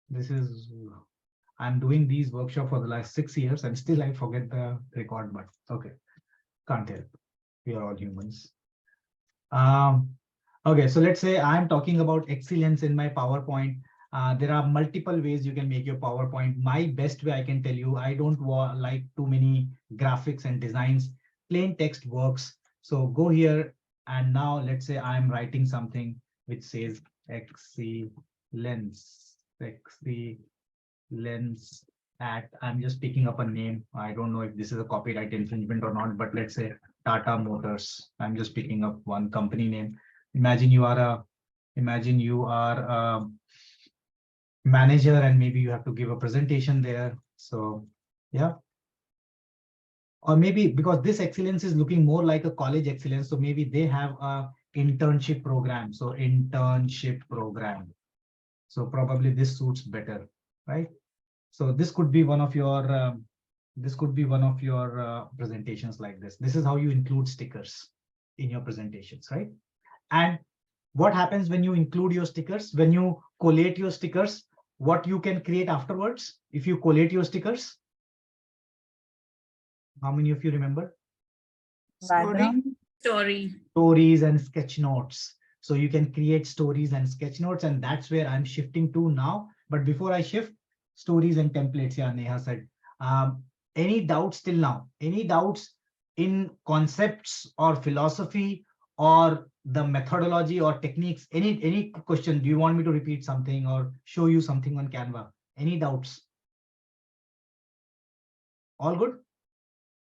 This is, I'm doing these workshops for the last 6 years and still I forget the record button. Okay, can't help. We are all humans. Okay, so let's say I'm talking about excellence in my PowerPoint. There are multiple ways you can make your PowerPoint. My best way I can tell you, I don't like too many graphics and designs. Plain text works. So go here and now let's say I'm writing something which says excellence, excellence at, I'm just picking up a name. I don't know if this is a copyright infringement or not, but let's say Tata Motors. I'm just picking up one company name. Imagine you are a manager and maybe you have to give a presentation there. So yeah. Or maybe because this excellence is looking more like a college excellence. So maybe they have a internship program. So internship program. So probably this suits better, right? So this could be one of your presentations like this. This is how you include stickers in your presentations, right? And what happens when you include your stickers? When you collate your stickers, what you can create afterwards if you collate your stickers? How many of you remember? Stories and sketch notes. So you can create stories and sketch notes, and that's where I'm shifting to now. But before I shift, stories and templates, yeah, Neha said. Any doubts till now? Any doubts in concepts or philosophy or the methodology or techniques? Any question? Do you want me to repeat something or show you something on Canva? Any doubts? All good?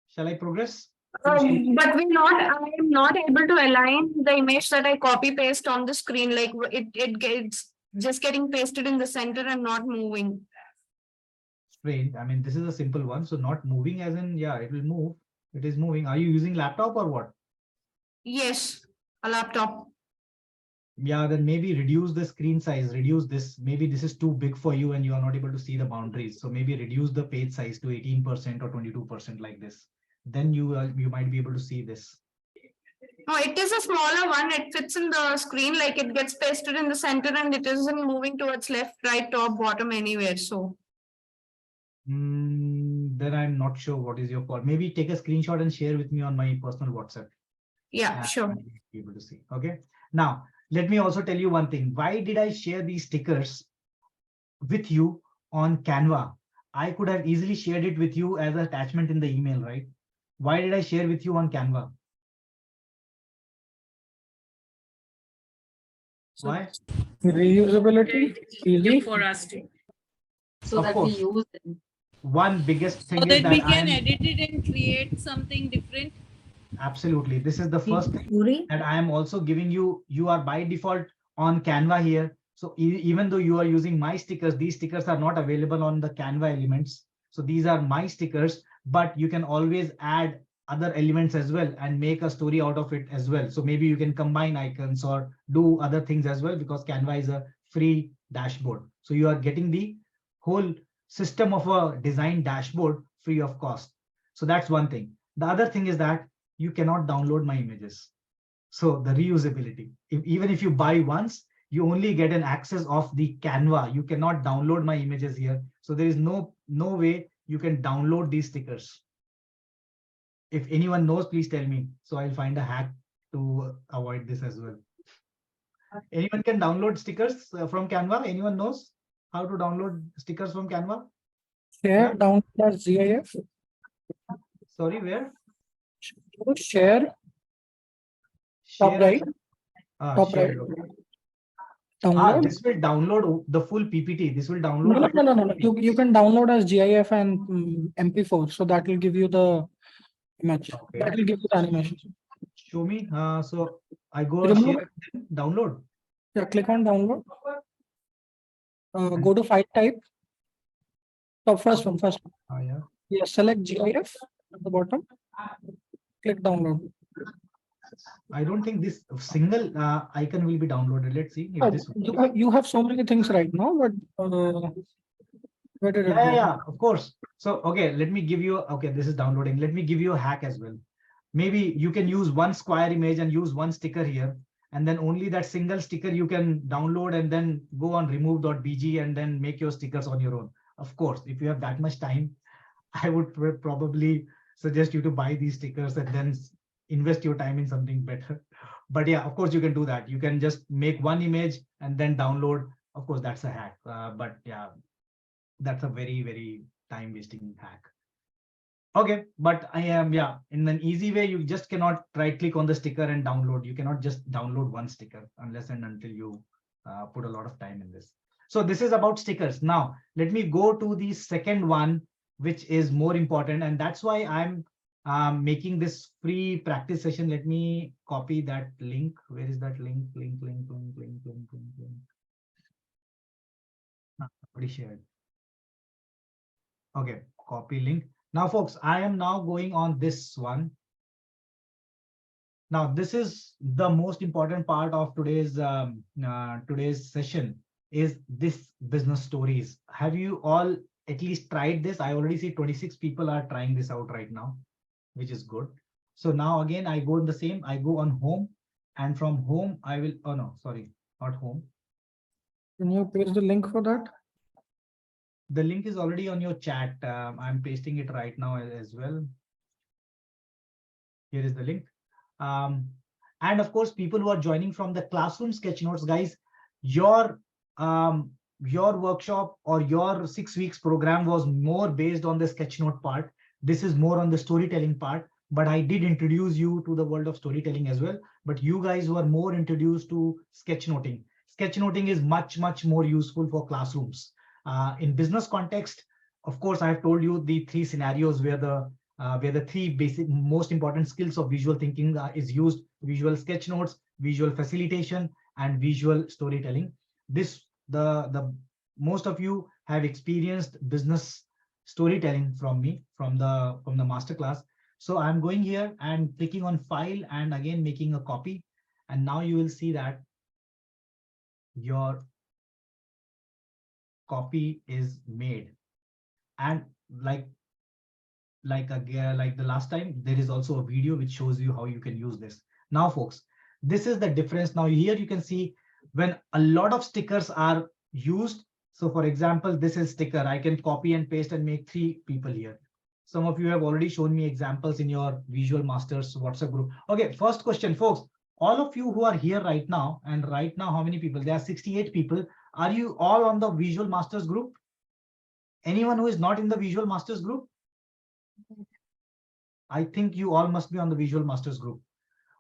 Shall I progress? But I am not able to align the image that I copy paste on the screen. Like it gets just getting pasted in the center and not moving. Strange. I mean, this is a simple one. So not moving as in, yeah, it will move. It is moving. Are you using laptop or what? Yes, a laptop. Yeah, then maybe reduce the screen size, reduce this. Maybe this is too big for you and you are not able to see the boundaries. So maybe reduce the page size to 18% or 22% like this. Then you might be able to see this. No, it is a smaller one. It fits in the screen, like it gets pasted in the center and it isn't moving towards left, right, top, bottom, anywhere. So then I'm not sure what is your fault. Maybe take a screenshot and share with me on my personal WhatsApp. Yeah, sure. Be able to see. Okay. Now, let me also tell you one thing. Why did I share these stickers with you on Canva? I could have easily shared it with you as an attachment in the email, right? Why did I share with you on Canva? Why? Reusability, easy for us to. So that we use them. One biggest thing so is that we can edit it and create something different. Absolutely. This is the first thing that I am also giving you. You are by default on Canva here. So even though you are using my stickers, these stickers are not available on the Canva elements. So these are my stickers, but you can always add other elements as well and make a story out of it as well. So maybe you can combine icons or do other things as well, because Canva is a free dashboard. So you are getting the whole system of a design dashboard free of cost. So that's one thing. The other thing is that you cannot download my images. So the reusability, even if you buy once, you only get an access of the Canva. You cannot download my images here. So there is no way you can download these stickers. If anyone knows, please tell me. So I'll find a hack to avoid this as well. Anyone can download stickers from Canva? Anyone knows how to download stickers from Canva? Share, download as GIF. Sorry, where? Share. Top right. Top share, right. okay. Download. This will download the full PPT. This will download. No. You can download as GIF and MP4. So that will give you the image. Okay. That will give you the animation. Show me. So I go share, download. Yeah, click on download. Go to file type. So first one. Yeah. Yeah, select GIF at the bottom. Click download. I don't think this single icon will be downloaded. Let's see if this. You have so many things right now, but where did it go? Yeah, of course. So okay, let me give you. Okay, this is downloading. Let me give you a hack as well. Maybe you can use one square image and use one sticker here, and then only that single sticker you can download and then go on remove.bg and then make your stickers on your own. Of course, if you have that much time, I would probably suggest you to buy these stickers and then invest your time in something better. But yeah, of course you can do that. You can just make one image and then download. Of course, that's a hack. But yeah, that's a very, very time wasting hack. Okay, but I am, yeah, in an easy way, you just cannot right click on the sticker and download. You cannot just download one sticker unless and until you put a lot of time in this. So this is about stickers. Now, let me go to the second one, which is more important. And that's why I'm making this free practice session. Let me copy that link. Where is that link? Link. Already shared. Okay, copy link. Now, folks, I am now going on this one. Now, this is the most important part of today's session, is this business stories. Have you all at least tried this? I already see 26 people are trying this out right now, which is good. So now again, I go in the same, I go on home, and from home, I will, oh no, sorry, not home. Can you paste the link for that? The link is already on your chat. I'm pasting it right now as well. Here is the link. And of course, people who are joining from the classroom sketch notes, guys, your workshop or your 6 weeks program was more based on the sketch note part. This is more on the storytelling part, but I did introduce you to the world of storytelling as well. But you guys were more introduced to sketchnoting. Sketchnoting is much, much more useful for classrooms. In business context, of course, I've told you the 3 scenarios where the 3 basic most important skills of visual thinking is used: visual sketch notes, visual facilitation, and visual storytelling. The most of you have experienced business storytelling from me, from the masterclass. So I'm going here and clicking on file and again making a copy. And now you will see that your copy is made. And like the last time, there is also a video which shows you how you can use this. Now, folks, this is the difference. Now here you can see when a lot of stickers are used. So for example, this is sticker. I can copy and paste and make 3 people here. Some of you have already shown me examples in your Visual Masters WhatsApp group. Okay, first question, folks. All of you who are here right now, and right now, how many people? There are 68 people. Are you all on the Visual Masters group? Anyone who is not in the Visual Masters group? I think you all must be on the Visual Masters group.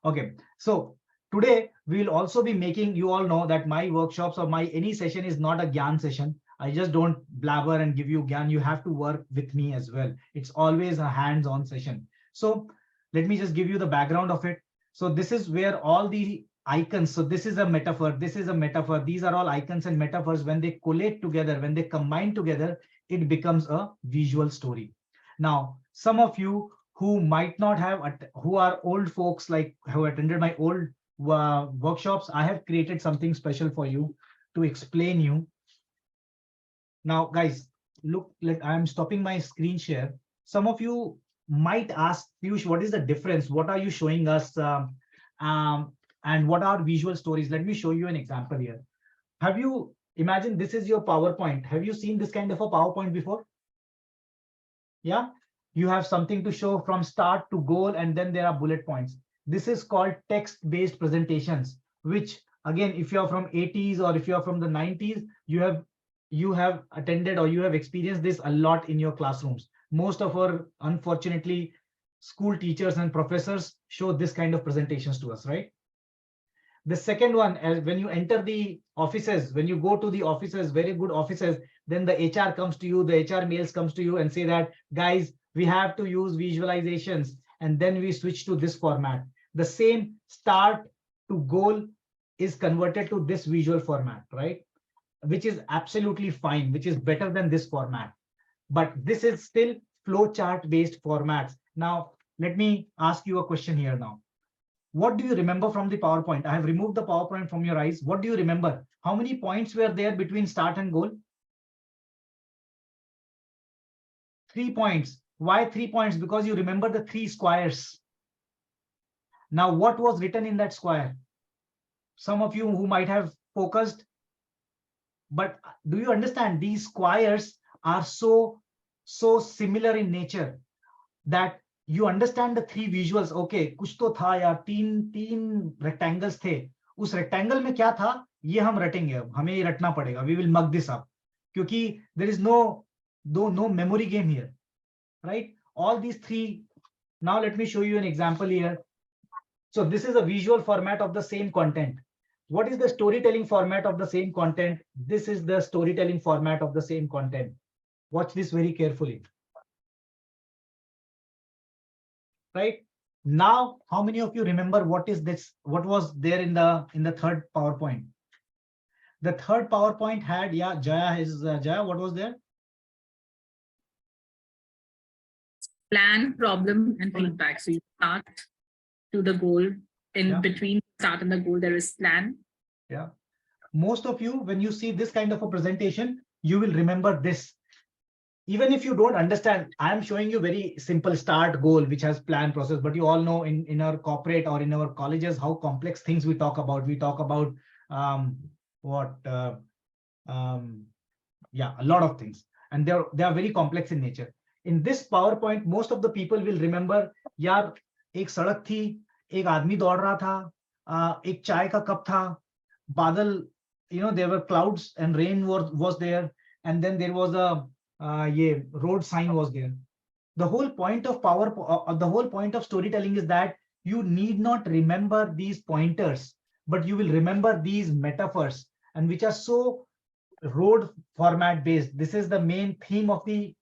Okay, so today we will also be making, you all know that my workshops or my any session is not a Gyan session. I just don't blabber and give you Gyan. You have to work with me as well. It's always a hands-on session. So let me just give you the background of it. So this is where all the icons, so this is a metaphor, this is a metaphor. These are all icons and metaphors. When they collate together, when they combine together, it becomes a visual story. Now, some of you who might not have, who are old folks, like who attended my old workshops, I have created something special for you to explain you. Now, guys, look, like I'm stopping my screen share. Some of you might ask, Piyush, what is the difference? What are you showing us? And what are visual stories? Let me show you an example here. Have you imagined this is your PowerPoint? Have you seen this kind of a PowerPoint before? Yeah, you have something to show from start to goal, and then there are bullet points. This is called text-based presentations, which again, if you're from 80s or if you're from the 90s, you have attended or you have experienced this a lot in your classrooms. Most of our, unfortunately, school teachers and professors show this kind of presentations to us, right? The second one, when you enter the offices, when you go to the offices, very good offices, then the HR comes to you, the HR mails comes to you and say that, guys, we have to use visualizations, and then we switch to this format. The same start to goal is converted to this visual format, right? Which is absolutely fine, which is better than this format. But this is still flowchart based formats. Now, let me ask you a question here now. What do you remember from the PowerPoint? I have removed the PowerPoint from your eyes. What do you remember? How many points were there between start and goal? 3 points. Why 3 points? Because you remember the 3 squares. Now, what was written in that square? some of you who might have focused, but do you understand these squares are so similar in nature that you understand the three visuals. Okay, कुछ तो था यार, तीन rectangles थे, उस rectangle में क्या था ये हम रटेंगे, अब हमें ये रटना पड़ेगा, we will mug this up, क्योंकि there is no memory game here, right? All these three. Now let me show you an example here. So this is a visual format of the same content. What is the storytelling format of the same content? This is the storytelling format of the same content. Watch this very carefully. Right now, how many of you remember what is this? What was there in the third PowerPoint? The third PowerPoint had, yeah, Jaya is Jaya. What was there? Plan, problem, and feedback. So you start to the goal. In between start and the goal, there is plan. Yeah. Most of you, when you see this kind of a presentation, you will remember this. Even if you don't understand, I am showing you very simple start, goal, which has plan, process, but you all know in our corporate or in our colleges, how complex things we talk about. We talk about a lot of things, and they are very complex in nature. In this PowerPoint, most of the people will remember, यार एक सड़क थी, एक आदमी दौड़ रहा था, एक चाय का कप था, बादल, there were clouds and rain was there, and then there was a road sign was there. The whole point of the whole point of storytelling is that you need not remember these pointers, but you will remember these metaphors, and which are so road format based. This is the main theme of the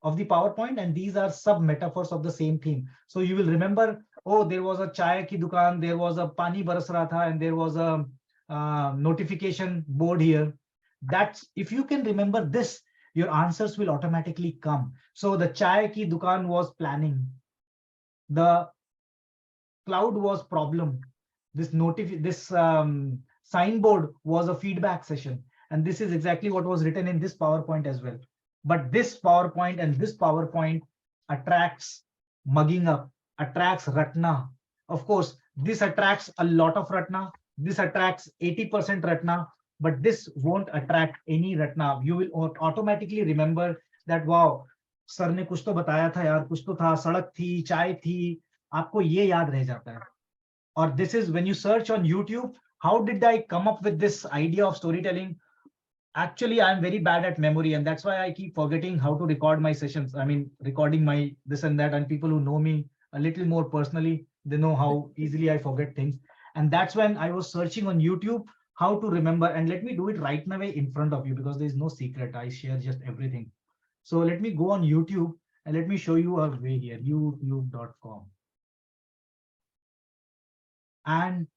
PowerPoint, and these are sub metaphors of the same theme. So you will remember, oh, there was a chai ki dukan, there was a pani baras raha tha, and there was a notification board here. That's, if you can remember this, your answers will automatically come. So the chai ki dukan was planning, the cloud was problem, this signboard was a feedback session, and this is exactly what was written in this PowerPoint as well. But this PowerPoint and this PowerPoint attracts mugging up, attracts ratna. Of course, this attracts a lot of ratna. This attracts 80% ratna, but this won't attract any ratna. You will automatically remember that, wow, sir ne kuch to bataya tha yaar, kuch to tha, sadak thi, chai thi, aapko ye yaad reh jata hai. Or this is when you search on YouTube, how did I come up with this idea of storytelling? Actually, I'm very bad at memory, and that's why I keep forgetting how to record my sessions. I mean, recording my this and that, and people who know me a little more personally, they know how easily I forget things. And that's when I was searching on YouTube how to remember. And let me do it right now in front of you, because there's no secret. I share just everything. So let me go on YouTube and let me show you a way here, youtube.com. And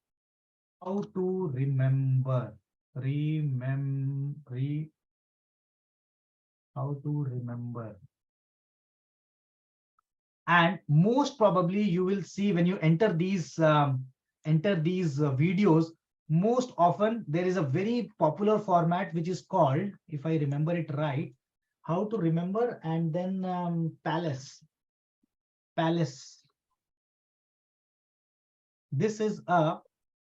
how to remember. How to remember. And most probably you will see when you enter these videos, most often there is a very popular format which is called, if I remember it right, how to remember, and then palace. This is a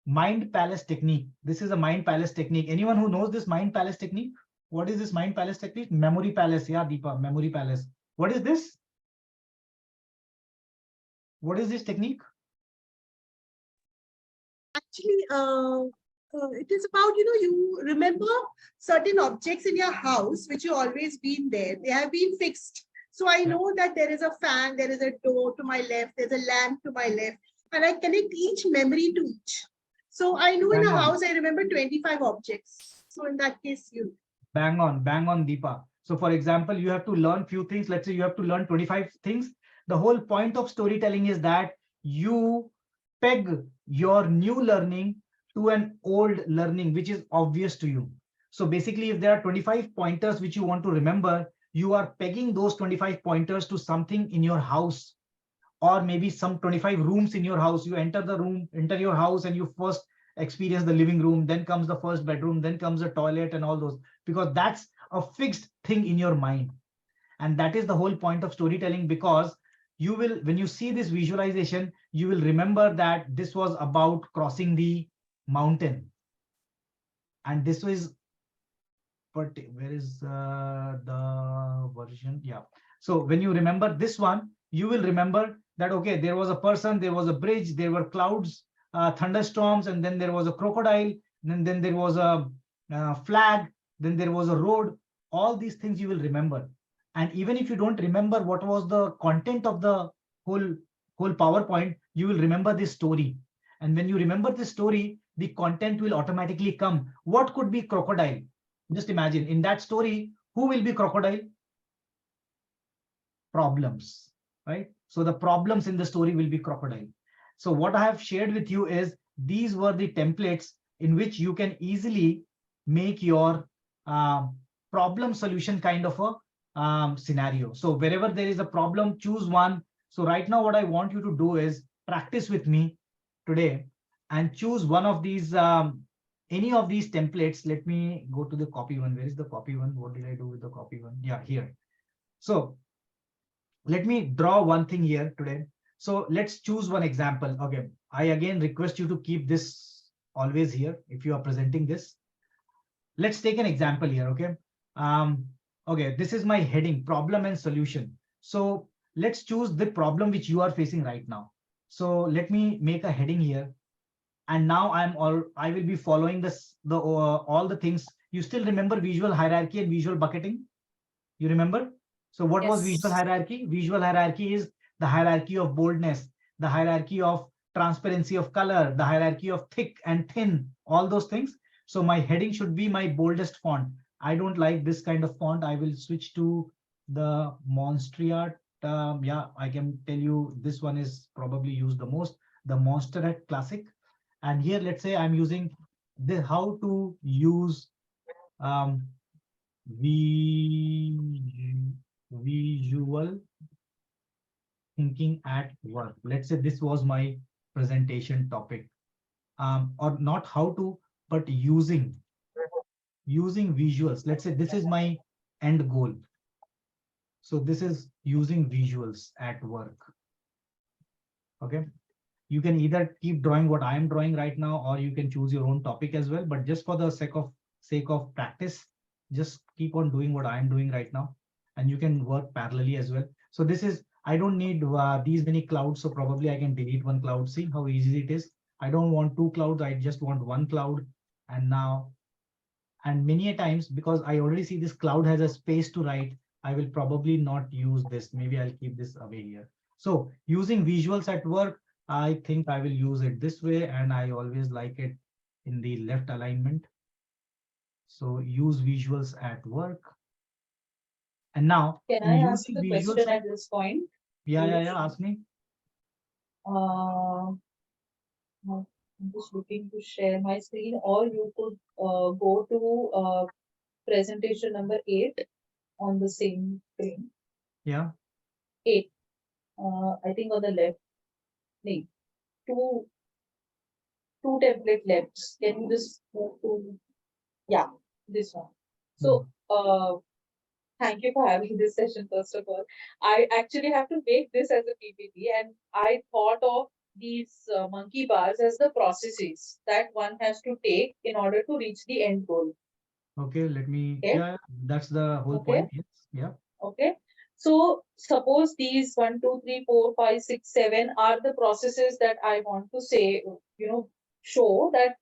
mind palace technique. This is a mind palace technique. Anyone who knows this mind palace technique? What is this mind palace technique? Memory palace. Yeah, Deepa, memory palace. What is this? What is this technique? Actually, it is about, you remember certain objects in your house which have always been there. They have been fixed. So I know that there is a fan, there is a door to my left, there's a lamp to my left, and I connect each memory to each. So I know in a house, I remember 25 objects. So in that case, you. Bang on, Deepa. So for example, you have to learn few things. Let's say you have to learn 25 things. The whole point of storytelling is that you peg your new learning to an old learning, which is obvious to you. So basically, if there are 25 pointers which you want to remember, you are pegging those 25 pointers to something in your house, or maybe some 25 rooms in your house. You enter your house, and you first experience the living room, then comes the first bedroom, then comes the toilet and all those, because that's a fixed thing in your mind. And that is the whole point of storytelling, because you will, when you see this visualization, you will remember that this was about crossing the mountain. And this is, but where is the version? Yeah. So when you remember this one, you will remember that, okay, there was a person, there was a bridge, there were clouds, thunderstorms, and then there was a crocodile, then there was a flag, then there was a road. All these things you will remember. And even if you don't remember what was the content of the whole PowerPoint, you will remember this story. And when you remember this story, the content will automatically come. What could be crocodile? Just imagine, in that story, who will be crocodile? Problems, right? So the problems in the story will be crocodile. So what I have shared with you is these were the templates in which you can easily make your problem solution kind of a scenario. So wherever there is a problem, choose one. So right now, what I want you to do is practice with me today and choose one of these, any of these templates. Let me go to the copy one. Where is the copy one? What did I do with the copy one? Yeah, here. So let me draw one thing here today. So let's choose one example. Okay, I again request you to keep this always here if you are presenting this. Let's take an example here. Okay. Okay, this is my heading, problem and solution. So let's choose the problem which you are facing right now. So let me make a heading here. And now I will be following this, all the things. You still remember visual hierarchy and visual bucketing? You remember? So what was visual hierarchy? Visual hierarchy is the hierarchy of boldness, the hierarchy of transparency of color, the hierarchy of thick and thin, all those things. So my heading should be my boldest font. I don't like this kind of font. I will switch to the Monstria. Yeah, I can tell you this one is probably used the most, the Monstera Classic. And here, let's say I'm using the how to use visual thinking at work. Let's say this was my presentation topic, or not how to, but using visuals. Let's say this is my end goal. So this is using visuals at work. Okay. You can either keep drawing what I am drawing right now, or you can choose your own topic as well. But just for the sake of practice, just keep on doing what I'm doing right now, and you can work parallelly as well. So this is, I don't need these many clouds, so probably I can delete one cloud. See how easy it is. I don't want two clouds, I just want one cloud. And now, and many a times, because I already see this cloud has a space to write, I will probably not use this. Maybe I'll keep this away here. So using visuals at work, I think I will use it this way, and I always like it in the left alignment. So use visuals at work. And now, can I ask the question at this point? Yeah. Ask me. I'm just looking to share my screen, or you could go to presentation number 8 on the same screen. Yeah. 8. I think on the left. No, two template left. Can you just move to, yeah, this one. So thank you for having this session, first of all. I actually have to make this as a PPT, and I thought of these monkey bars as the processes that one has to take in order to reach the end goal. Okay, let me, yeah, that's the whole point. Yes. Yeah. Okay. So suppose these 1, 2, 3, 4, 5, 6, 7 are the processes that I want to say, show that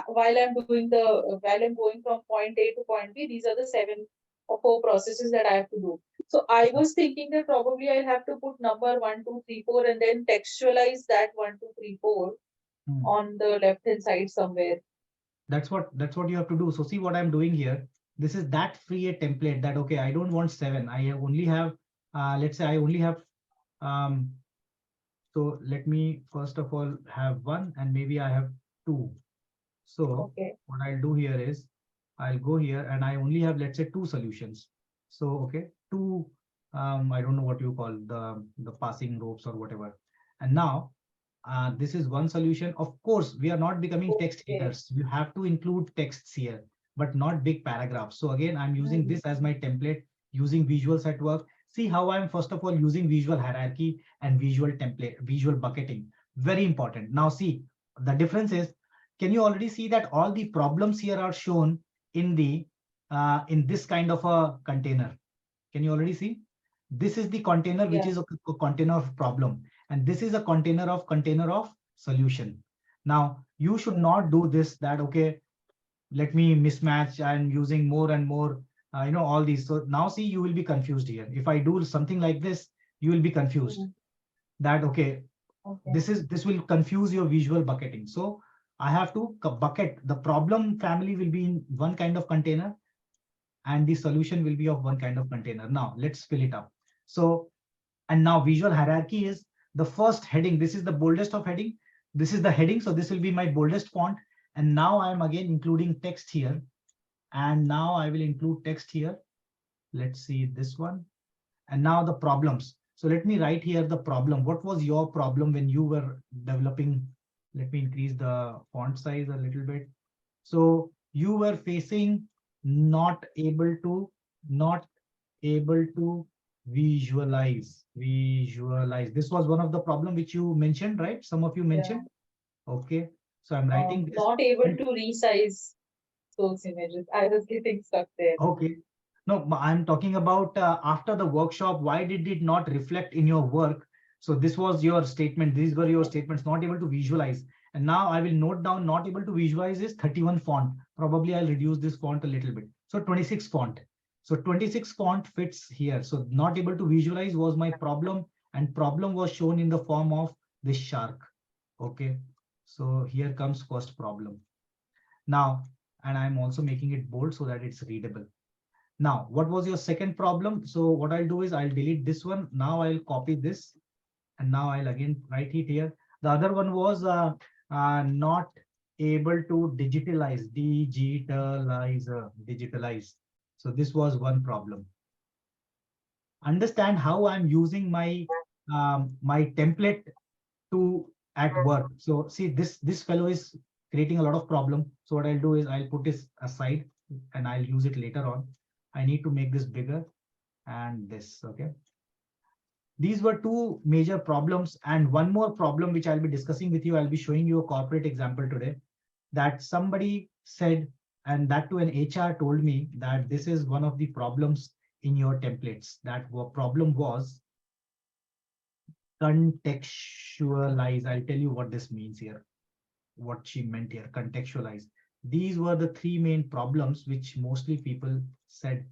while I'm going from point A to point B, these are the 7 or 4 processes that I have to do. So I was thinking that probably I'll have to put number 1, 2, 3, 4 and then textualize that 1, 2, 3, 4 on the left hand side somewhere. That's what you have to do. So see what I'm doing here. This is that free a template that, okay, I don't want 7. I only have, let's say I only have, so let me first of all have 1, and maybe I have 2. So what I'll do here is I'll go here and I only have, let's say, 2 solutions. So, okay, 2, I don't know what you call the passing ropes or whatever. And now this is one solution. Of course, we are not becoming text haters. You have to include texts here, but not big paragraphs. So again, I'm using this as my template, using visuals at work. See how I'm first of all using visual hierarchy and visual template, visual bucketing. Very important. Now see, the difference is can you already see that all the problems here are shown in the in this kind of a container? Can you already see? This is the container which Yeah. is a container of problem, and this is a container of solution. Now you should not do this, that okay, let me mismatch and using more and more all these. So now see, you will be confused here. If I do something like this, you will be confused that okay, Okay. this will confuse your visual bucketing. So I have to bucket the problem family will be in one kind of container, and the solution will be of one kind of container. Now let's fill it up. So, and now visual hierarchy is the first heading. This is the boldest of heading. This is the heading. So this will be my boldest font. And now I am again including text here. And now I will include text here. Let's see this one. And now the problems. So let me write here the problem. What was your problem when you were developing? Let me increase the font size a little bit. So you were facing not able to visualize. This was one of the problem which you mentioned, right? Some of you mentioned. Okay. So I'm writing this. Not able to resize those images. I was getting stuck there. Okay. No, I'm talking about after the workshop, why did it not reflect in your work? So this was your statement. These were your statements, not able to visualize. And now I will note down not able to visualize is 31 font. Probably I'll reduce this font a little bit. So 26 font. So 26 font fits here. So not able to visualize was my problem, and problem was shown in the form of this shark. Okay. So here comes first problem. Now, and I'm also making it bold so that it's readable. Now, what was your second problem? So what I'll do is I'll delete this one. Now I'll copy this, and now I'll again write it here. The other one was not able to digitalize, digitalize. So this was one problem. Understand how I'm using my my template to at work. So see, this fellow is creating a lot of problem. So what I'll do is I'll put this aside and I'll use it later on. I need to make this bigger and this, okay. These were two major problems, and one more problem which I'll be discussing with you. I'll be showing you a corporate example today that somebody said, and that to an HR told me that this is one of the problems in your templates. That problem was contextualize. I'll tell you what this means here, what she meant here, contextualize. These were the three main problems which mostly people said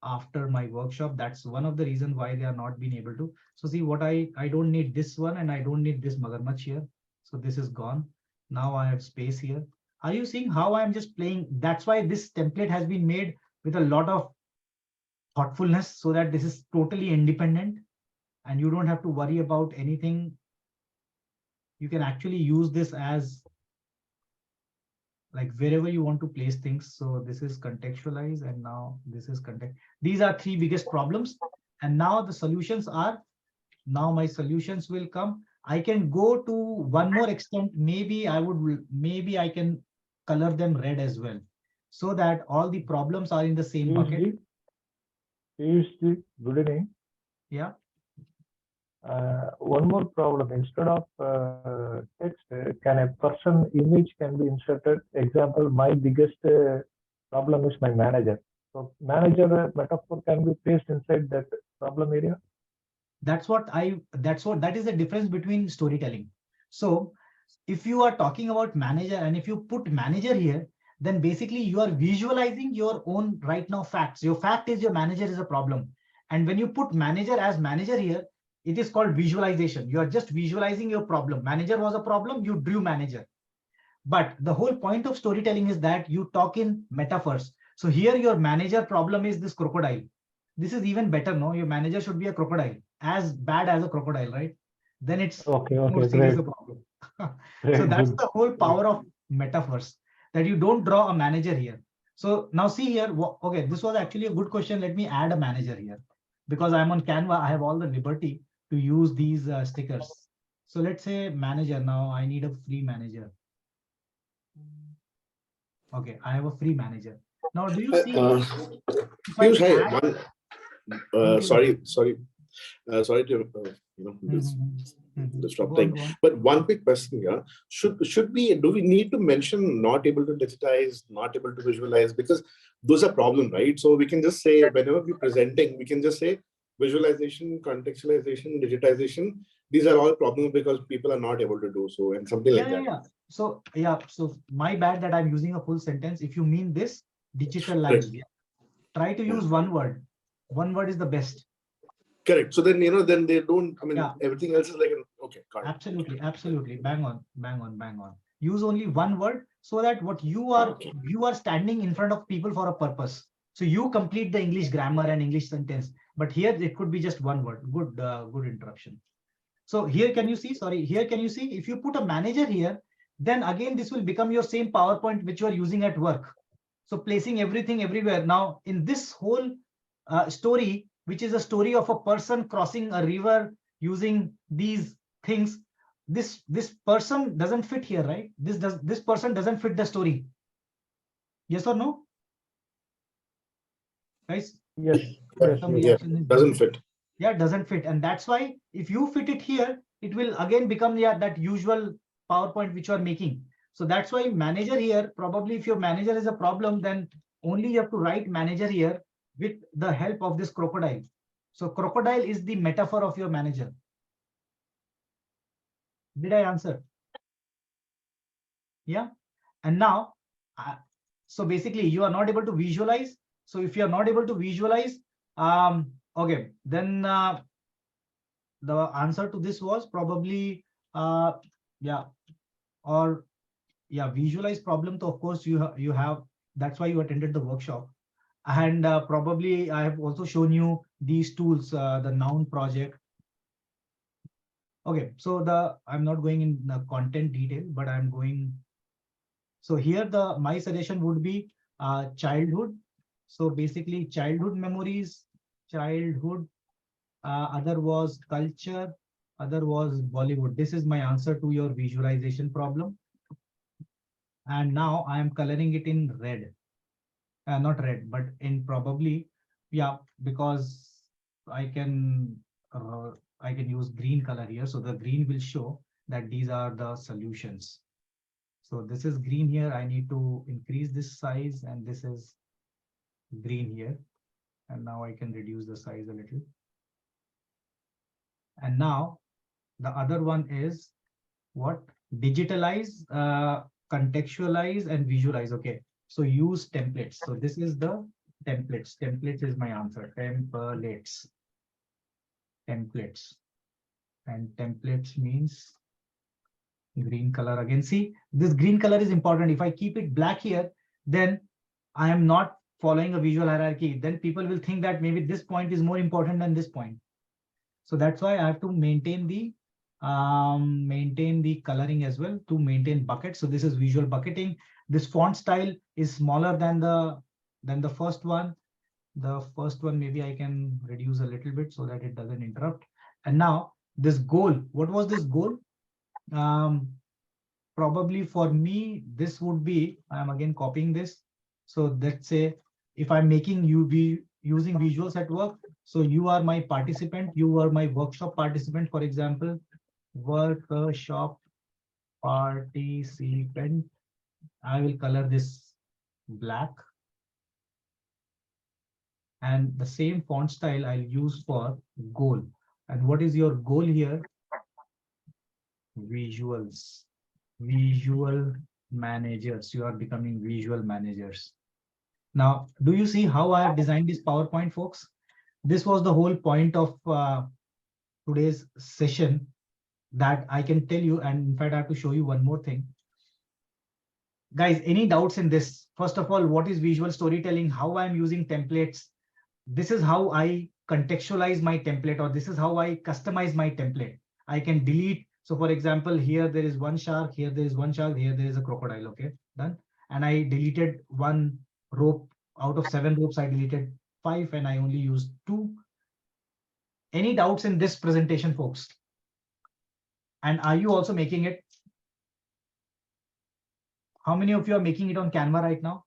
after my workshop. That's one of the reasons why they are not being able to. So see what I don't need this one, and I don't need this magarmach here. So this is gone. Now I have space here. Are you seeing how I'm just playing? That's why this template has been made with a lot of thoughtfulness, so that this is totally independent and you don't have to worry about anything. You can actually use this as like wherever you want to place things. So this is contextualize, and now this is context. These are three biggest problems. And now the solutions are, now my solutions will come. I can go to one more extent. Maybe I can color them red as well, so that all the problems are in the same bucket. Good evening. Yeah. One more problem. Instead of text, can a person image can be inserted? Example, my biggest problem is my manager. So manager metaphor can be placed inside that problem area. That is the difference between storytelling. So if you are talking about manager, and if you put manager here, then basically you are visualizing your own right now facts. Your fact is your manager is a problem. And when you put manager as manager here, it is called visualization. You are just visualizing your problem. Manager was a problem, you drew manager. But the whole point of storytelling is that you talk in metaphors. So here your manager problem is this crocodile. This is even better, no? Your manager should be a crocodile, as bad as a crocodile, right? Then it's more serious a problem. So that's the whole power of metaphors, that you don't draw a manager here. So now see here, okay, this was actually a good question. Let me add a manager here. Because I'm on Canva, I have all the liberty to use these stickers. So let's say manager. Now I need a free manager. Okay, I have a free manager. Now do you see? Sorry to Mhm. stop Go on, thing. go on. But one quick question, yeah, do we need to mention not able to digitize, not able to visualize, because those are problem, right? So we can just say whenever we're presenting, we can just say visualization, contextualization, digitization. These are all problems because people are not able to do so, and something like that. Yeah. So my bad that I'm using a full sentence. If you mean this, digitalize. Correct. Try to use one word. One word is the best. Correct. So then, then they don't, I mean, Yeah. everything else is like, okay, got it. Absolutely. Bang on. Use only one word so that what you are standing in front of people for a purpose. So you complete the English grammar and English sentence, but here it could be just one word. Good interruption. So here can you see, if you put a manager here, then again, this will become your same PowerPoint, which you are using at work. So placing everything everywhere. Now in this whole story, which is a story of a person crossing a river using these things, this person doesn't fit here, right? This person doesn't fit the story. Yes or no? Guys? Yes. Doesn't fit. Yeah, doesn't fit. And that's why if you fit it here, it will again become that usual PowerPoint which you are making. So that's why manager here, probably if your manager is a problem, then only you have to write manager here with the help of this crocodile. So crocodile is the metaphor of your manager. Did I answer? Yeah. And now, so basically you are not able to visualize. So if you are not able to visualize, okay, then the answer to this was probably visualize problem. So of course you have, that's why you attended the workshop. And probably I have also shown you these tools, the noun project. Okay, so I'm not going in the content detail, but I'm going. So here my suggestion would be childhood. So basically childhood memories, childhood. Other was culture. Other was Bollywood. This is my answer to your visualization problem. And now I am coloring it in red. Not red, but in probably, because I can use green color here. So the green will show that these are the solutions. So this is green here. I need to increase this size, and this is green here. And now I can reduce the size a little. And now the other one is what? Digitalize, contextualize, and visualize. Okay, so use templates. So this is the templates. Templates is my answer. Templates. And templates means green color again. See, this green color is important. If I keep it black here, then I am not following a visual hierarchy. Then people will think that maybe this point is more important than this point. So that's why I have to maintain the coloring as well to maintain bucket. So this is visual bucketing. This font style is smaller than the first one. The first one maybe I can reduce a little bit so that it doesn't interrupt. And now this goal. What was this goal? Probably for me, this would be, I'm again copying this. So let's say if I'm making using visuals at work, so you are my participant, you are my workshop participant, for example, workshop participant. I will color this black. And the same font style I'll use for goal. And what is your goal here? Visuals. Visual managers. You are becoming visual managers. Now, do you see how I have designed this PowerPoint, folks? This was the whole point of today's session, that I can tell you. And in fact, I have to show you one more thing. Guys, any doubts in this? First of all, what is visual storytelling? How I'm using templates? This is how I contextualize my template, or this is how I customize my template. I can delete. So for example, here there is one shark, here there is one shark, here there is a crocodile. Okay, done. And I deleted one rope. Out of 7 ropes, I deleted 5 and I only used 2. Any doubts in this presentation, folks? And are you also making it? How many of you are making it on Canva right now?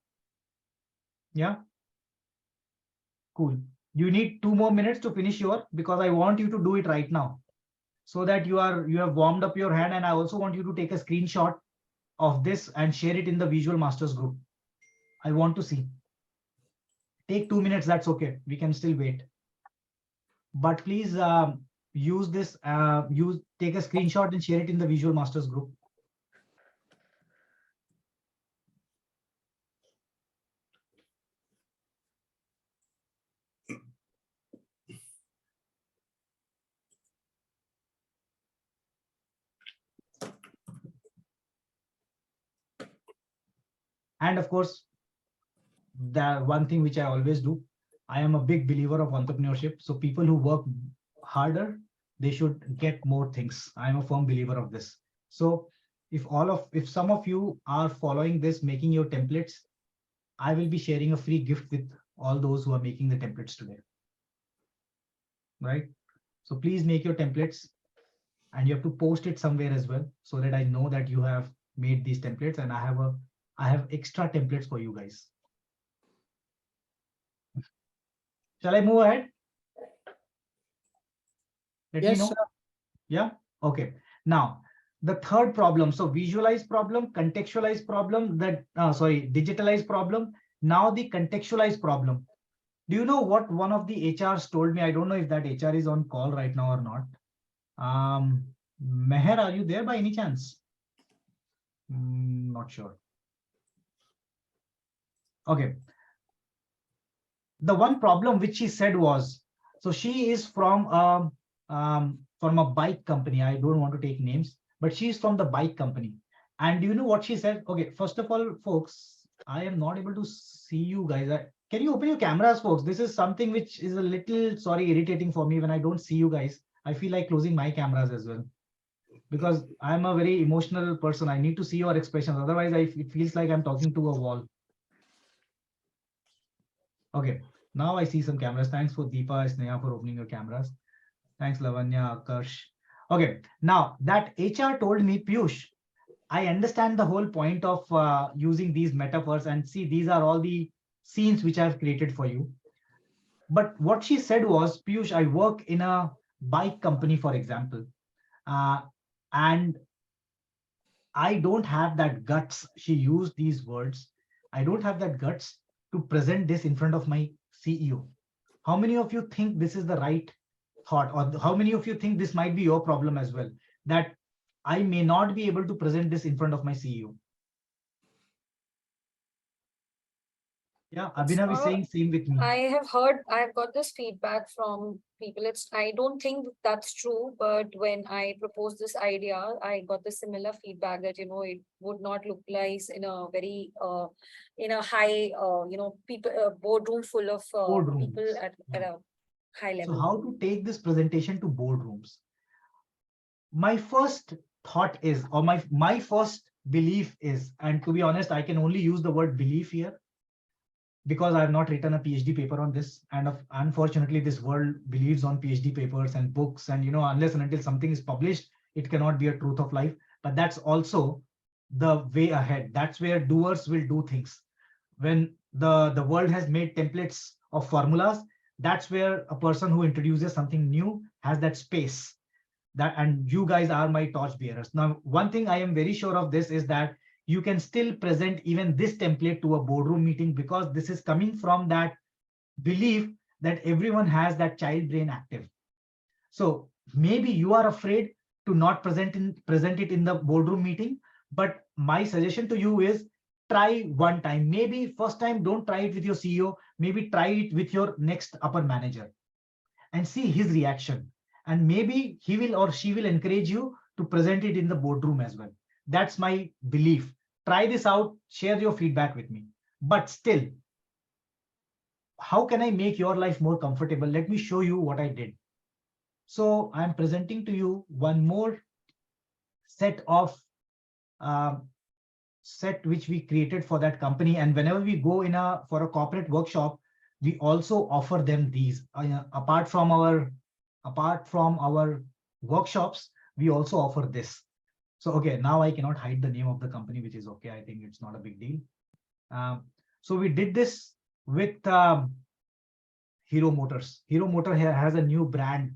Yeah. Cool. You need 2 more minutes to finish your, because I want you to do it right now. so that you have warmed up your hand. And I also want you to take a screenshot of this and share it in the Visual Masters group. I want to see. Take 2 minutes, that's okay. We can still wait. But please use this, take a screenshot and share it in the Visual Masters group. And of course, the one thing which I always do, I am a big believer of entrepreneurship. So people who work harder, they should get more things. I am a firm believer of this. So if some of you are following this, making your templates, I will be sharing a free gift with all those who are making the templates today. Right? So please make your templates, and you have to post it somewhere as well, so that I know that you have made these templates, and I have extra templates for you guys. Shall I move ahead? Let me Yes, know. sir. Yeah. Okay. Now, the third problem. So visualize problem, contextualize problem, digitalize problem. Now the contextualize problem. Do you know what one of the HRs told me? I don't know if that HR is on call right now or not. Meher, are you there by any chance? Not sure. Okay. The one problem which she said was, so she is from a bike company. I don't want to take names, but she's from the bike company. And do you know what she said? Okay, first of all, folks, I am not able to see you guys. Can you open your cameras, folks? This is something which is a little, irritating for me when I don't see you guys. I feel like closing my cameras as well, because I'm a very emotional person. I need to see your expressions. Otherwise, it feels like I'm talking to a wall. Okay, now I see some cameras. Thanks for Deepa, Sneha for opening your cameras. Thanks, Lavanya, Akarsh. Okay, now that HR told me, Piyush, I understand the whole point of using these metaphors, and see, these are all the scenes which I've created for you. But what she said was, Piyush, I work in a bike company, for example, and I don't have that guts. She used these words. I don't have that guts to present this in front of my CEO. How many of you think this is the right thought, or how many of you think this might be your problem as well, that I may not be able to present this in front of my CEO? Yeah, Abhinav is saying same with me. I've got this feedback from people. I don't think that's true, but when I proposed this idea, I got the similar feedback that, it would not look nice in a very, in a high, people, boardroom full of people at a high level. So how to take this presentation to boardrooms? My first thought is, or my first belief is, and to be honest, I can only use the word belief here, because I have not written a PhD paper on this. And unfortunately, this world believes on PhD papers and books. And, unless and until something is published, it cannot be a truth of life. But that's also the way ahead. That's where doers will do things. When the world has made templates of formulas, that's where a person who introduces something new has that space. And you guys are my torch bearers. Now, one thing I am very sure of this is that you can still present even this template to a boardroom meeting, because this is coming from that belief that everyone has that child brain active. So maybe you are afraid to not present it in the boardroom meeting, but my suggestion to you is, try one time. Maybe first time, don't try it with your CEO, maybe try it with your next upper manager and see his reaction. And maybe he will or she will encourage you to present it in the boardroom as well. That's my belief. Try this out, share your feedback with me. But still, how can I make your life more comfortable? Let me show you what I did. So I'm presenting to you one more set of set which we created for that company. And whenever we go for a corporate workshop, we also offer them these. Apart from our workshops, we also offer this. So, okay, now I cannot hide the name of the company, which is okay. I think it's not a big deal. So we did this with Hero Motors. Hero Motor has a new brand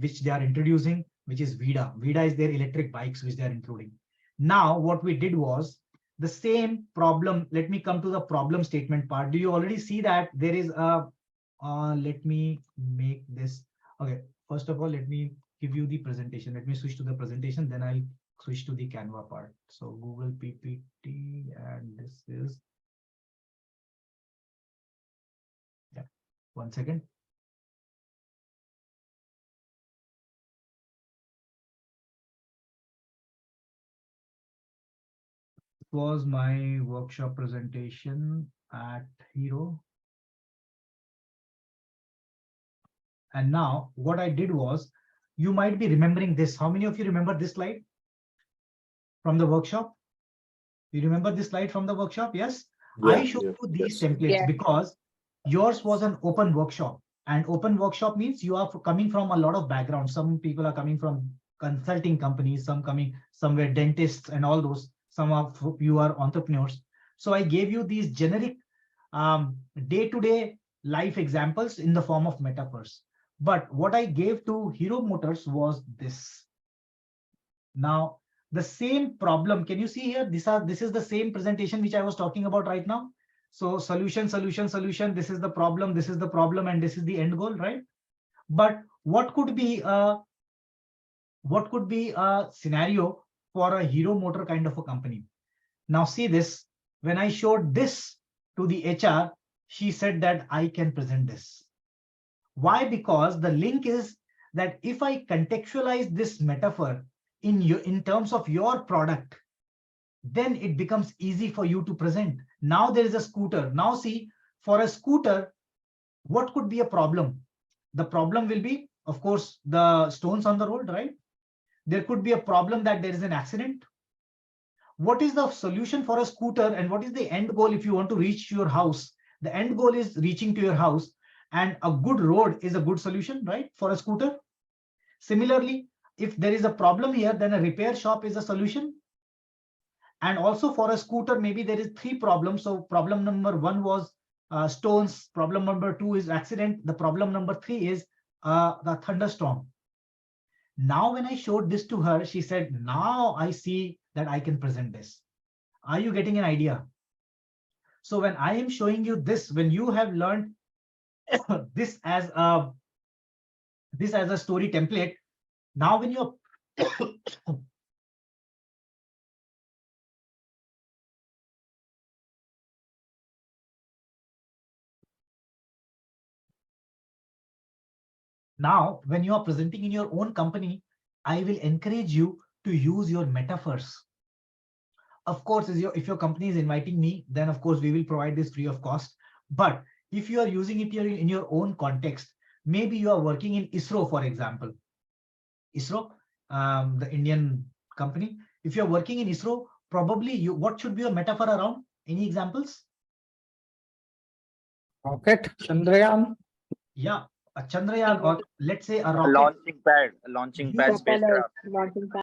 which they are introducing, which is VIDA. VIDA is their electric bikes, which they are including. Now, what we did was the same problem. Let me come to the problem statement part. Do you already see that there is a, let me make this. Okay, first of all, let me give you the presentation. Let me switch to the presentation, then I'll switch to the Canva part. So Google PPT, and this is, yeah, 1 second. Was my workshop presentation at Hero. And now what I did was, you might be remembering this. How many of you remember this slide from the workshop? You remember this slide from the workshop? Yes. I showed you these templates because yours was an open workshop, and open workshop means you are coming from a lot of backgrounds. Some people are coming from consulting companies, some coming somewhere dentists and all those. Some of you are entrepreneurs. So I gave you these generic day-to-day life examples in the form of metaphors. But what I gave to Hero Motors was this. Now, the same problem, can you see here? This is the same presentation which I was talking about right now. So solution, solution, solution. This is the problem, this is the problem, and this is the end goal, right? But what could be a scenario for a Hero Motor kind of a company? Now see this, when I showed this to the HR, she said that I can present this. Why? Because the link is that if I contextualize this metaphor in terms of your product, then it becomes easy for you to present. Now there is a scooter. Now see, for a scooter, what could be a problem? The problem will be, of course, the stones on the road, right? There could be a problem that there is an accident. What is the solution for a scooter, and what is the end goal if you want to reach your house? The end goal is reaching to your house, and a good road is a good solution, right, for a scooter. Similarly, if there is a problem here, then a repair shop is a solution. And also for a scooter, maybe there is 3 problems. So problem number 1 was stones. Problem number 2 is accident. The problem number 3 is the thunderstorm. Now, when I showed this to her, she said, now I see that I can present this. Are you getting an idea? So when I am showing you this, when you have learned this as a story template, now when you're now, when you are presenting in your own company, I will encourage you to use your metaphors. Of course, if your company is inviting me, then of course we will provide this free of cost. But if you are using it in your own context, maybe you are working in ISRO, for example. ISRO, the Indian company. If you're working in ISRO, probably what should be your metaphor around? Any examples? Rocket, Chandrayaan. Yeah, a Chandrayaan, or let's say a rocket. Launching pad, spacecraft.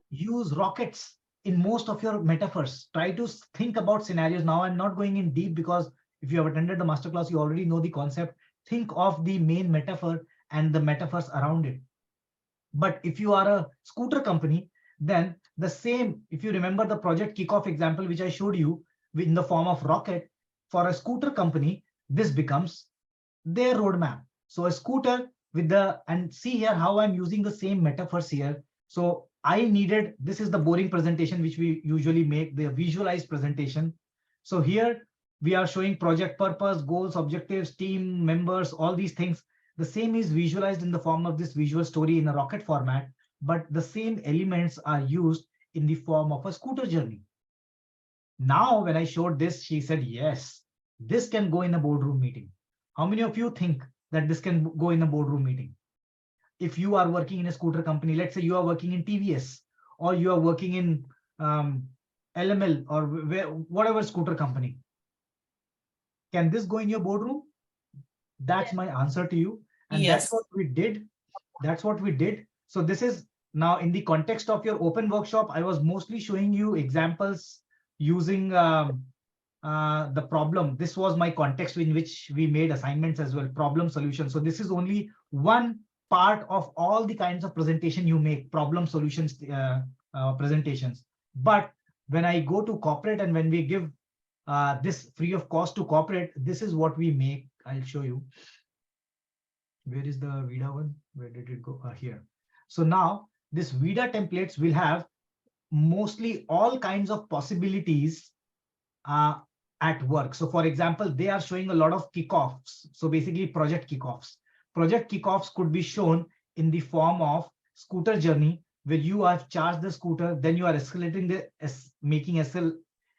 Use rockets in most of your metaphors. Try to think about scenarios. Now I'm not going in deep because if you have attended the masterclass, you already know the concept. Think of the main metaphor and the metaphors around it. But if you are a scooter company, then the same, if you remember the project kickoff example, which I showed you in the form of rocket, for a scooter company, this becomes their roadmap. So a scooter with and see here how I'm using the same metaphors here. So I needed, this is the boring presentation, which we usually make, the visualized presentation. So here we are showing project purpose, goals, objectives, team members, all these things. The same is visualized in the form of this visual story in a rocket format, but the same elements are used in the form of a scooter journey. Now, when I showed this, she said, yes, this can go in a boardroom meeting. How many of you think that this can go in a boardroom meeting? If you are working in a scooter company, let's say you are working in TVS, or you are working in LML, or whatever scooter company, can this go in your boardroom? That's my answer to you. And that's what we did. That's what we did. So this is now in the context of your open workshop. I was mostly showing you examples using the problem. This was my context in which we made assignments as well, problem solution. So this is only one part of all the kinds of presentation you make, problem solutions presentations. But when I go to corporate and when we give this free of cost to corporate, this is what we make. I'll show you. Where is the Vida one? Where did it go? Here. So now this Vida templates will have mostly all kinds of possibilities at work. So for example, they are showing a lot of kickoffs. So basically project kickoffs. Project kickoffs could be shown in the form of scooter journey, where you have charged the scooter, then you are escalating making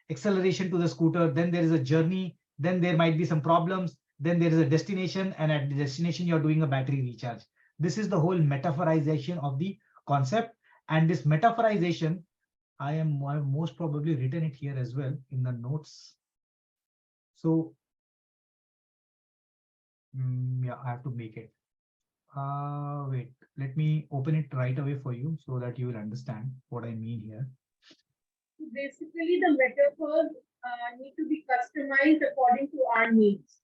acceleration to the scooter, then there is a journey, then there might be some problems, then there is a destination, and at the destination you're doing a battery recharge. This is the whole metaphorization of the concept. And this metaphorization, I've most probably written it here as well in the notes. So yeah, I have to make it. Wait, let me open it right away for you so that you will understand what I mean here. Basically, the metaphors need to be customized according to our needs.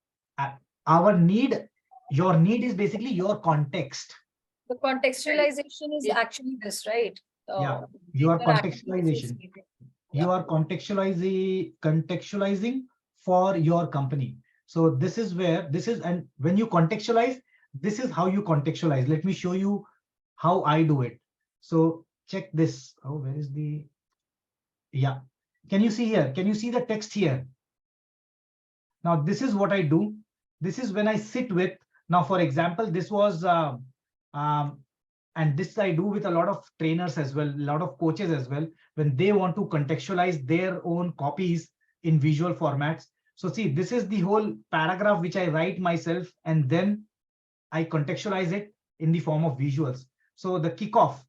Our need, your need is basically your context. The contextualization is actually this, right? Yeah, your contextualization. Yeah. You are contextualizing for your company. So this is where this is, and when you contextualize, this is how you contextualize. Let me show you how I do it. So check this. Oh, where is the, yeah. Can you see here? Can you see the text here? Now, this is what I do. This is when I sit with, now, for example, this was, and this I do with a lot of trainers as well, a lot of coaches as well, when they want to contextualize their own copies in visual formats. So see, this is the whole paragraph which I write myself, and then I contextualize it in the form of visuals. So the kickoff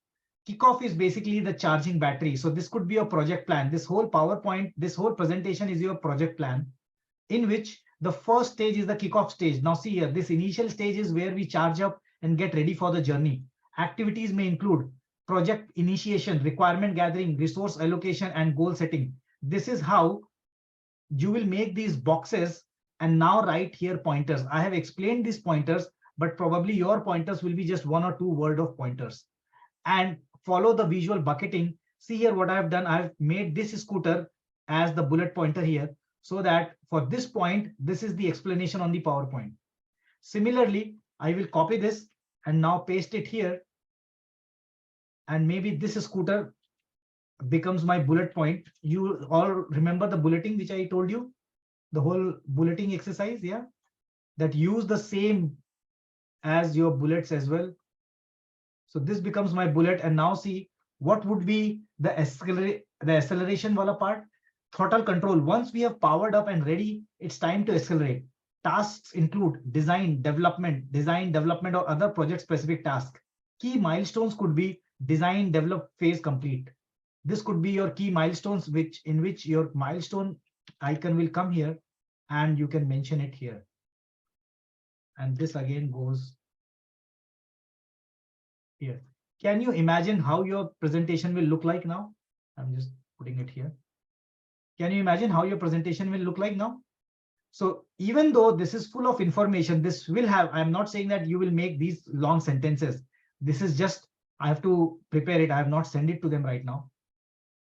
is basically the charging battery. So this could be a project plan. This whole PowerPoint, this whole presentation is your project plan, in which the first stage is the kickoff stage. Now see here, this initial stage is where we charge up and get ready for the journey. Activities may include project initiation, requirement gathering, resource allocation, and goal setting. This is how you will make these boxes and now write here pointers. I have explained these pointers, but probably your pointers will be just 1 or 2 word of pointers. And follow the visual bucketing. See here what I have done. I've made this scooter as the bullet pointer here, so that for this point, this is the explanation on the PowerPoint. Similarly, I will copy this and now paste it here. And maybe this scooter becomes my bullet point. You all remember the bulleting which I told you, the whole bulleting exercise, yeah, that use the same as your bullets as well. So this becomes my bullet, and now see what would be the acceleration wala part. Throttle control. Once we have powered up and ready, it's time to accelerate. Tasks include design, development, or other project specific tasks. Key milestones could be design, develop, phase complete. This could be your key milestones, in which your milestone icon will come here, and you can mention it here. And this again goes here. Can you imagine how your presentation will look like now? I'm just putting it here. Can you imagine how your presentation will look like now? So even though this is full of information, this will have, I'm not saying that you will make these long sentences. This is just, I have to prepare it. I have not sent it to them right now,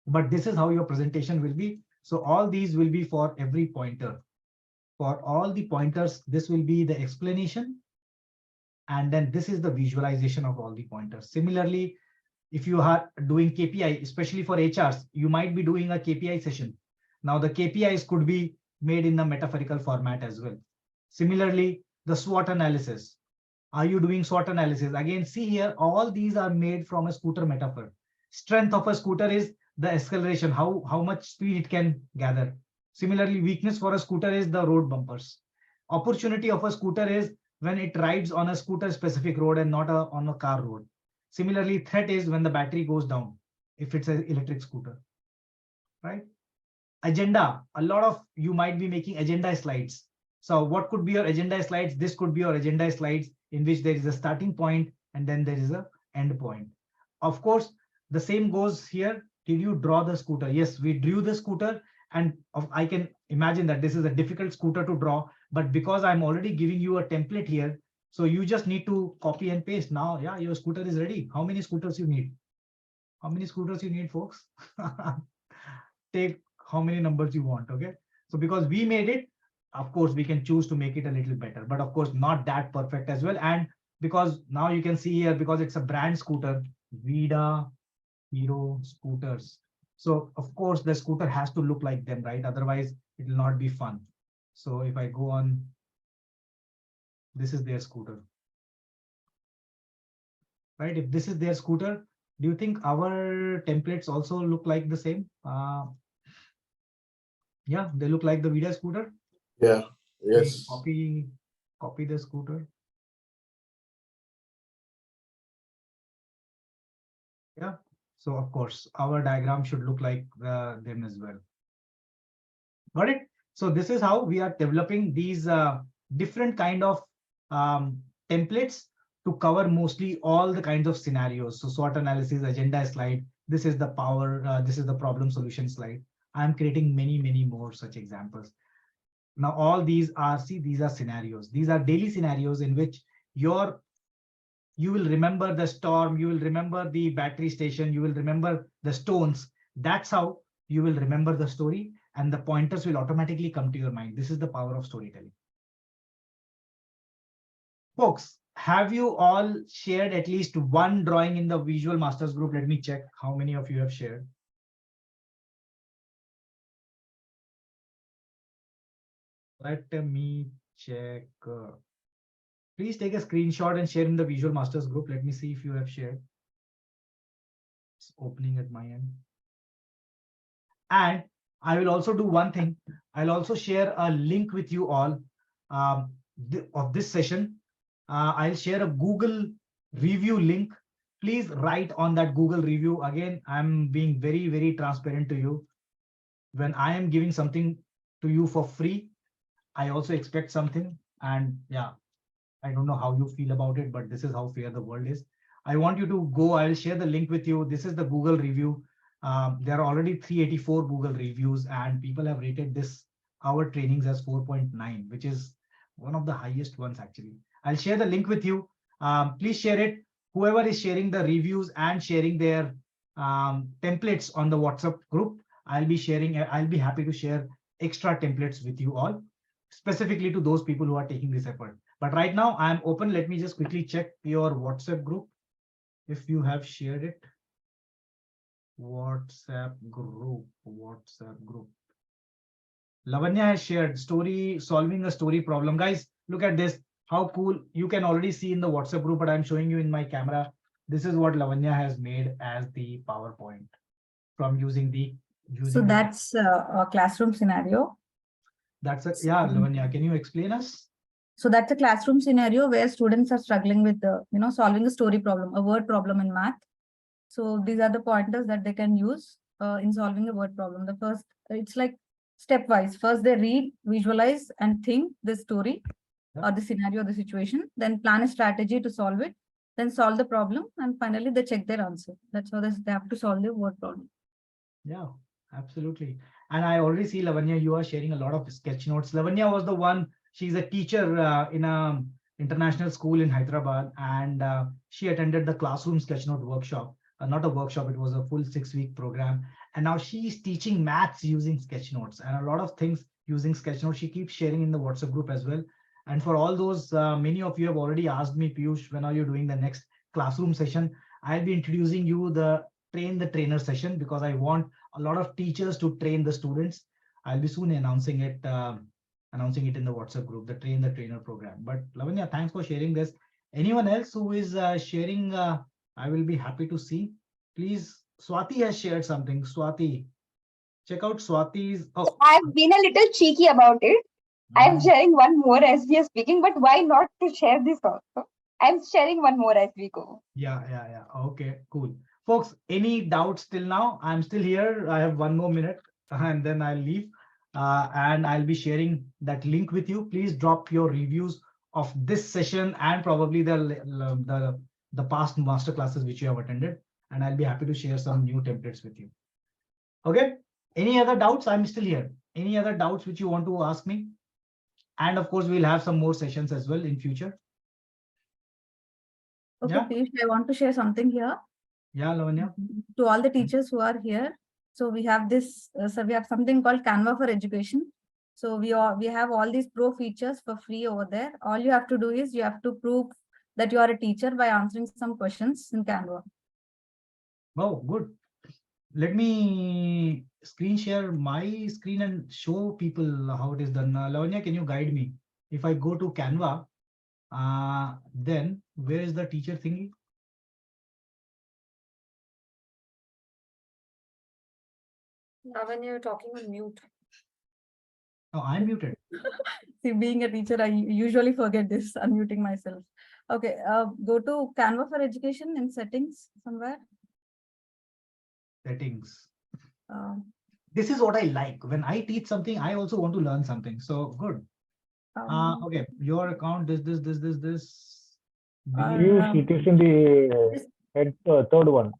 but this is how your presentation will be. So all these will be for every pointer. For all the pointers, this will be the explanation. And then this is the visualization of all the pointers. Similarly, if you are doing KPI, especially for HRs, you might be doing a KPI session. Now the KPIs could be made in the metaphorical format as well. Similarly, the SWOT analysis. Are you doing SWOT analysis? Again, see here, all these are made from a scooter metaphor. Strength of a scooter is the acceleration, how much speed it can gather. Similarly, weakness for a scooter is the road bumpers. Opportunity of a scooter is when it rides on a scooter specific road and not on a car road. Similarly, threat is when the battery goes down, if it's an electric scooter, right? Agenda, a lot of you might be making agenda slides. So what could be your agenda slides? This could be your agenda slides in which there is a starting point and then there is a end point. Of course, the same goes here. Did you draw the scooter? Yes, we drew the scooter, and I can imagine that this is a difficult scooter to draw, but because I'm already giving you a template here, So you just need to copy and paste. Now, yeah, your scooter is ready. How many scooters you need? How many scooters you need, folks? Take how many numbers you want, okay? So because we made it, of course, we can choose to make it a little better, but of course, not that perfect as well. And because now you can see here, because it's a brand scooter, Vida Hero scooters. So of course, the scooter has to look like them, right? Otherwise, it will not be fun. So if I go on, this is their scooter, right? If this is their scooter, do you think our templates also look like the same? Yeah, they look like the Vida scooter. Yeah. Okay, Yes. copy the scooter. Yeah. So of course, our diagram should look like them as well. Got it? So this is how we are developing these different kind of templates to cover mostly all the kinds of scenarios. So SWOT analysis, agenda slide. This is the power. This is the problem solution slide. I'm creating many more such examples. Now all these are, see, these are scenarios. These are daily scenarios in which you will remember the storm, you will remember the battery station, you will remember the stones. That's how you will remember the story, and the pointers will automatically come to your mind. This is the power of storytelling. Folks, have you all shared at least one drawing in the Visual Masters group? Let me check how many of you have shared. Let me check. Please take a screenshot and share in the Visual Masters group. Let me see if you have shared. It's opening at my end. And I will also do one thing. I'll also share a link with you all of this session. I'll share a Google review link. Please write on that Google review. Again, I'm being very transparent to you. When I am giving something to you for free, I also expect something. And yeah, I don't know how you feel about it, but this is how fair the world is. I want you to go. I'll share the link with you. This is the Google review. There are already 384 Google reviews, and people have rated our trainings as 4.9, which is one of the highest ones actually. I'll share the link with you. Please share it. Whoever is sharing the reviews and sharing their templates on the WhatsApp group, I'll be happy to share extra templates with you all, specifically to those people who are taking this effort. But right now I'm open. Let me just quickly check your WhatsApp group. If you have shared it, WhatsApp group. Lavanya has shared solving a story problem. Guys, look at this. How cool. You can already see in the WhatsApp group, but I'm showing you in my camera. This is what Lavanya has made as the PowerPoint from using So that's a classroom scenario. That's it. Yeah, Lavanya, can you explain us? So that's a classroom scenario where students are struggling with solving a story problem, a word problem in math. So these are the pointers that they can use in solving a word problem. The first, it's like stepwise. First, they read, visualize, and think the story or the scenario, the situation, then plan a strategy to solve it, then solve the problem, and finally they check their answer. That's how they have to solve the word problem. Yeah, absolutely. And I already see, Lavanya, you are sharing a lot of sketch notes. Lavanya was the one, she's a teacher in a international school in Hyderabad, and she attended the classroom sketch note workshop. Not a workshop, it was a full 6-week program. And now she's teaching maths using sketch notes and a lot of things using sketch notes. She keeps sharing in the WhatsApp group as well. And for all those, many of you have already asked me, Piyush, when are you doing the next classroom session? I'll be introducing you the train the trainer session, because I want a lot of teachers to train the students. I'll be soon announcing it in the WhatsApp group, the train the trainer program. But Lavanya, thanks for sharing this. Anyone else who is sharing, I will be happy to see. Please, Swati has shared something. Swati, check out Swati's. Oh, I've been a little cheeky about it. I'm sharing one more as we are speaking, but why not to share this also? I'm sharing one more as we go. Yeah. Okay, cool. Folks, any doubts till now? I'm still here. I have 1 more minute and then I'll leave. And I'll be sharing that link with you. Please drop your reviews of this session and probably the past master classes which you have attended. And I'll be happy to share some new templates with you. Okay. Any other doubts? I'm still here. Any other doubts which you want to ask me? And of course, we'll have some more sessions as well in future. Okay, Yeah. Piyush, I want to share something here. Yeah, Lavanya. To all the teachers who are here. So we have this, so we have something called CANVA for Education. So we have all these pro features for free over there. All you have to do is you have to prove that you are a teacher by answering some questions in CANVA. Oh, good. Let me screen share my screen and show people how it is done. Lavanya, can you guide me? If I go to Canva, then where is the teacher thingy? When you're talking on mute. Oh, I'm muted. See, being a teacher, I usually forget this, unmuting myself. Okay, go to CANVA for Education in settings somewhere. Settings. Um, This is what I like. When I teach something, I also want to learn something. So good. Okay, your account, this. It is in the third one,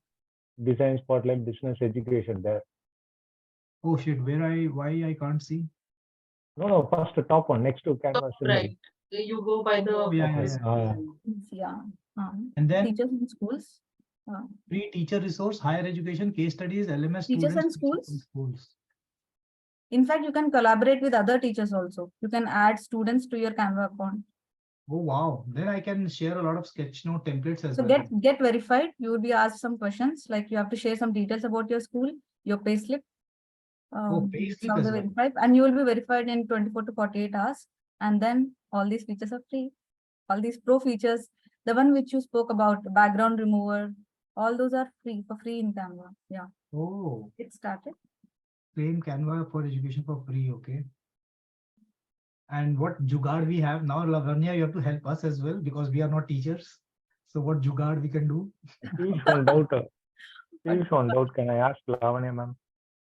Design Spotlight Business Education there. Oh shit, why I can't see? No, first the top one next to Canvas. Right. You go by the. Yeah. And then teachers in schools. free teacher resource, higher education, case studies, LMS Teachers students. and schools. In fact, you can collaborate with other teachers also. You can add students to your Canva account. Oh wow! Then I can share a lot of sketchnote templates as So well. get verified. You will be asked some questions, like you have to share some details about your school, your payslip. Payslip as well. And you will be verified in 24 to 48 hours. And then all these features are free. All these pro features, the one which you spoke about, background remover, all those are free in Canva. Yeah. Oh. It started. Claim Canva for education for free. Okay. And what jugaad we have now, Lavanya, you have to help us as well because we are not teachers. So what jugaad we can do? Please one doubt. Can I ask Lavanya, ma'am?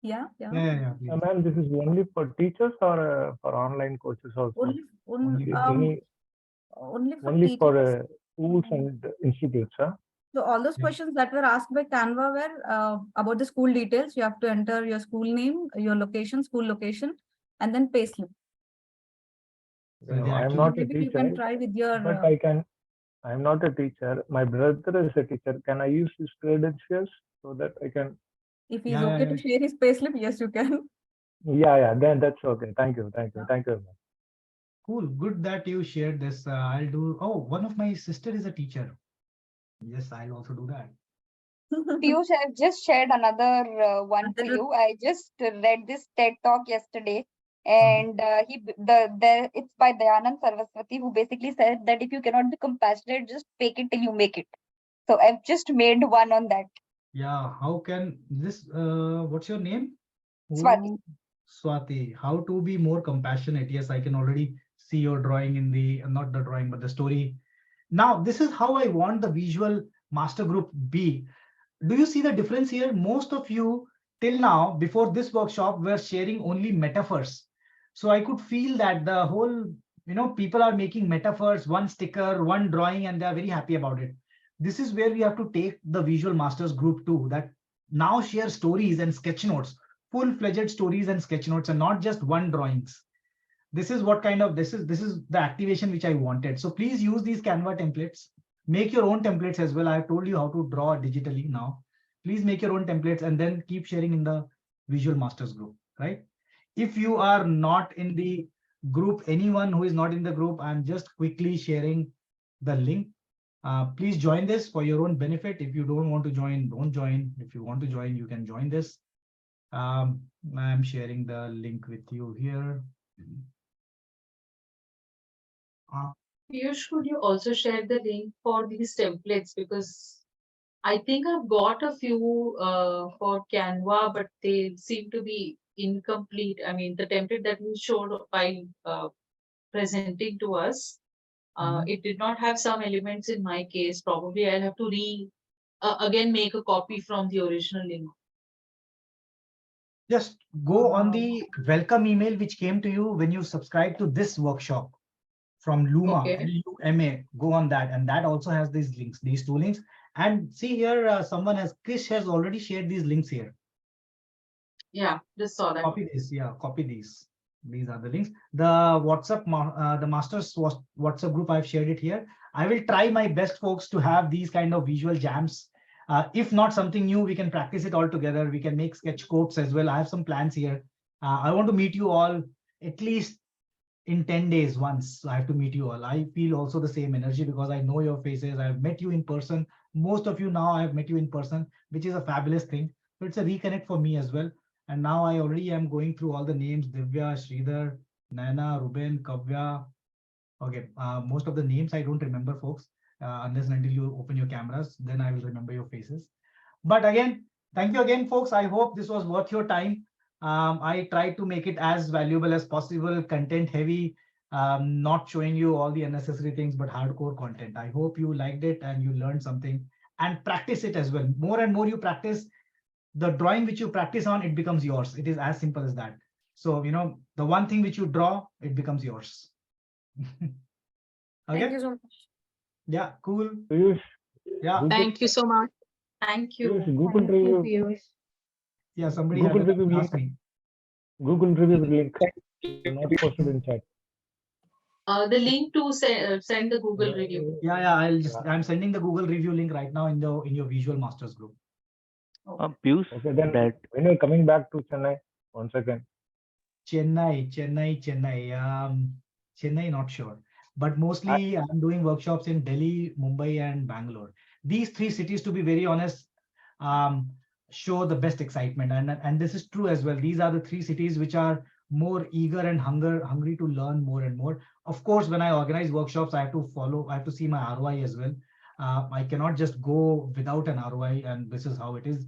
Yeah. Ma'am, this is only for teachers or for online courses also? Only for schools and institutes, huh? So all those questions that were asked by Canva were about the school details. You have to enter your school name, your location, school location, and then payslip. No, I'm not a teacher. You can try with your. But I'm not a teacher. My brother is a teacher. Can I use his credentials so that I can? If he's okay to share his payslip, yes, you can. Yeah. Then that's okay. Thank you. Cool. Good that you shared this. I'll do. Oh, one of my sister is a teacher. Yes, I'll also do that. Piyush, I've just shared another one for you. I just read this TED talk yesterday, and it's by Dayanand Saraswati, who basically said that if you cannot be compassionate, just fake it till you make it. So I've just made one on that. Yeah. How can this? What's your name? Swati. Swati. How to be more compassionate? Yes, I can already see your drawing in the not the drawing, but the story. Now, this is how I want the visual master group be. Do you see the difference here? Most of you till now, before this workshop, were sharing only metaphors. So I could feel that the whole, people are making metaphors, one sticker, one drawing, and they are very happy about it. This is where we have to take the visual masters group too, that now share stories and sketch notes, full-fledged stories and sketch notes, and not just one drawings. This is what kind of, this is the activation which I wanted. So please use these Canva templates. Make your own templates as well. I've told you how to draw digitally now. Please make your own templates and then keep sharing in the visual masters group, right? If you are not in the group, anyone who is not in the group, I'm just quickly sharing the link. Please join this for your own benefit. If you don't want to join, don't join. If you want to join, you can join this. I'm sharing the link with you here. Piyush, could you also share the link for these templates? Because I think I've got a few for Canva, but they seem to be incomplete. I mean, the template that you showed by presenting to us, it did not have some elements in my case. Probably I'll have to again make a copy from the original link. Just go on the welcome email which came to you when you subscribe to this workshop from Luma, L-U-M-A. Go on that, and that also has these links, these two links. And see here, Chris has already shared these links here. Yeah, just saw that. Copy this. Yeah, copy these. These are the links. The WhatsApp, the masters WhatsApp group, I've shared it here. I will try my best, folks, to have these kind of visual jams. If not something new, we can practice it all together. We can make sketch quotes as well. I have some plans here. I want to meet you all at least in 10 days once. I have to meet you all. I feel also the same energy because I know your faces. I've met you in person. Most of you now I've met you in person, which is a fabulous thing. So it's a reconnect for me as well. And now I already am going through all the names: Divya, Sridhar, Naina, Ruben, Kavya. Okay, most of the names I don't remember, folks, unless and until you open your cameras, then I will remember your faces. But again, thank you again, folks. I hope this was worth your time. I tried to make it as valuable as possible, content heavy, not showing you all the unnecessary things, but hardcore content. I hope you liked it and you learned something, and practice it as well. More and more you practice, the drawing which you practice on, it becomes yours. It is as simple as that. So, the one thing which you draw, it becomes yours. Thank Okay. you so much. Yeah, cool. Piyush, Yeah. Google- Thank you so much. Thank you. Piyush, Google Thank you, review, Piyush. Yeah, somebody Google had review asked link. me. Google review link, not posted in chat. The link to send the Google review. Yeah, I'm sending the Google review link right now in your Visual Masters group. Piyush, Okay, then when you're coming back to Chennai, 1 second. Chennai, not sure. But mostly I'm doing workshops in Delhi, Mumbai, and Bangalore. These three cities, to be very honest, show the best excitement. And this is true as well. These are the three cities which are more eager and hungry to learn more and more. Of course, when I organize workshops, I have to see my ROI as well. I cannot just go without an ROI, and this is how it is.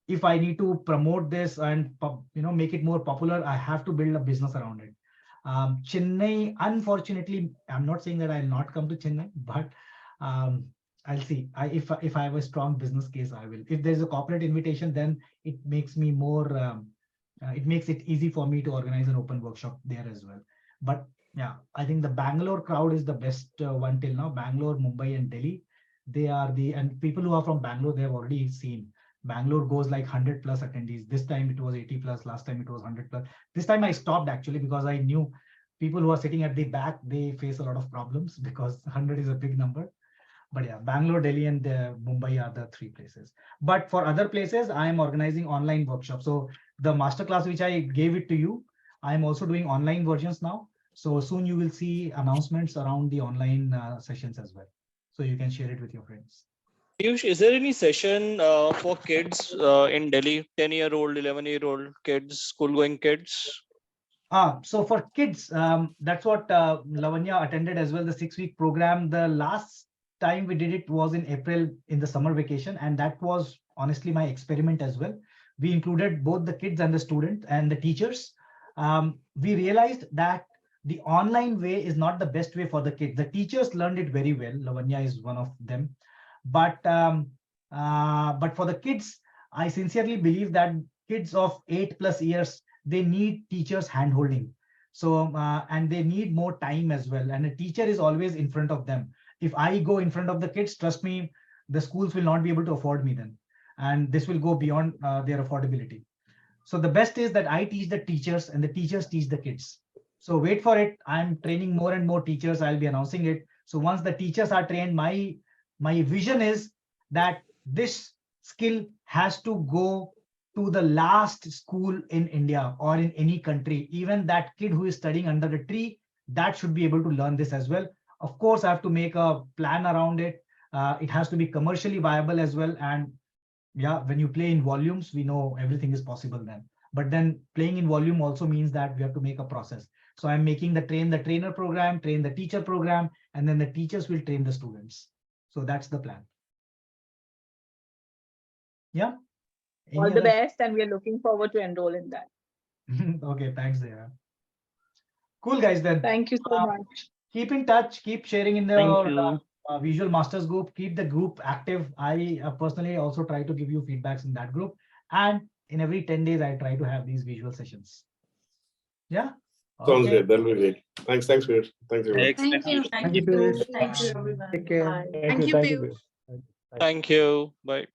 If I need to promote this and make it more popular, I have to build a business around it. Chennai, unfortunately, I'm not saying that I'll not come to Chennai, but I'll see. If I have a strong business case, I will. If there's a corporate invitation, then it makes me more. It makes it easy for me to organize an open workshop there as well. But yeah, I think the Bangalore crowd is the best one till now. Bangalore, Mumbai, and Delhi. And people who are from Bangalore, they have already seen. Bangalore goes like 100 plus attendees. This time it was 80 plus. Last time it was 100 plus. This time I stopped actually because I knew people who are sitting at the back, they face a lot of problems because 100 is a big number. But yeah, Bangalore, Delhi, and Mumbai are the three places. But for other places, I am organizing online workshops. So the masterclass which I gave it to you, I am also doing online versions now. So soon you will see announcements around the online sessions as well. So you can share it with your friends. Piyush, is there any session for kids in Delhi, 10-year-old, 11-year-old kids, school-going kids? So for kids, that's what Lavanya attended as well, the 6-week program. The last time we did it was in April in the summer vacation. And that was honestly my experiment as well. We included both the kids and the students and the teachers. We realized that the online way is not the best way for the kids. The teachers learned it very well. Lavanya is one of them. But for the kids, I sincerely believe that kids of 8+ years, they need teachers hand-holding. So, and they need more time as well. And a teacher is always in front of them. If I go in front of the kids, trust me, the schools will not be able to afford me then. And this will go beyond their affordability. So the best is that I teach the teachers and the teachers teach the kids. So wait for it. I'm training more and more teachers. I'll be announcing it. So once the teachers are trained, my vision is that this skill has to go to the last school in India or in any country. Even that kid who is studying under the tree, that should be able to learn this as well. Of course, I have to make a plan around it. It has to be commercially viable as well. And yeah, when you play in volumes, we know everything is possible then. But then playing in volume also means that we have to make a process. So I'm making the train the trainer program, train the teacher program, and then the teachers will train the students. So that's the plan. Yeah. All the best, and we are looking forward to enroll in that. Okay, thanks, Dara. Cool, guys, then. Thank you so much. Keep in touch, keep sharing in the Visual Masters group, keep the group active. I personally also try to give you feedbacks in that group. And in every 10 days, I try to have these visual sessions. Yeah. Sounds great. That'll be great. Thanks, Piyush. Thanks, everyone. Thank you. Thank you, Piyush. Thank you, everyone. Take care. Bye. Thank you. Thank you. Bye.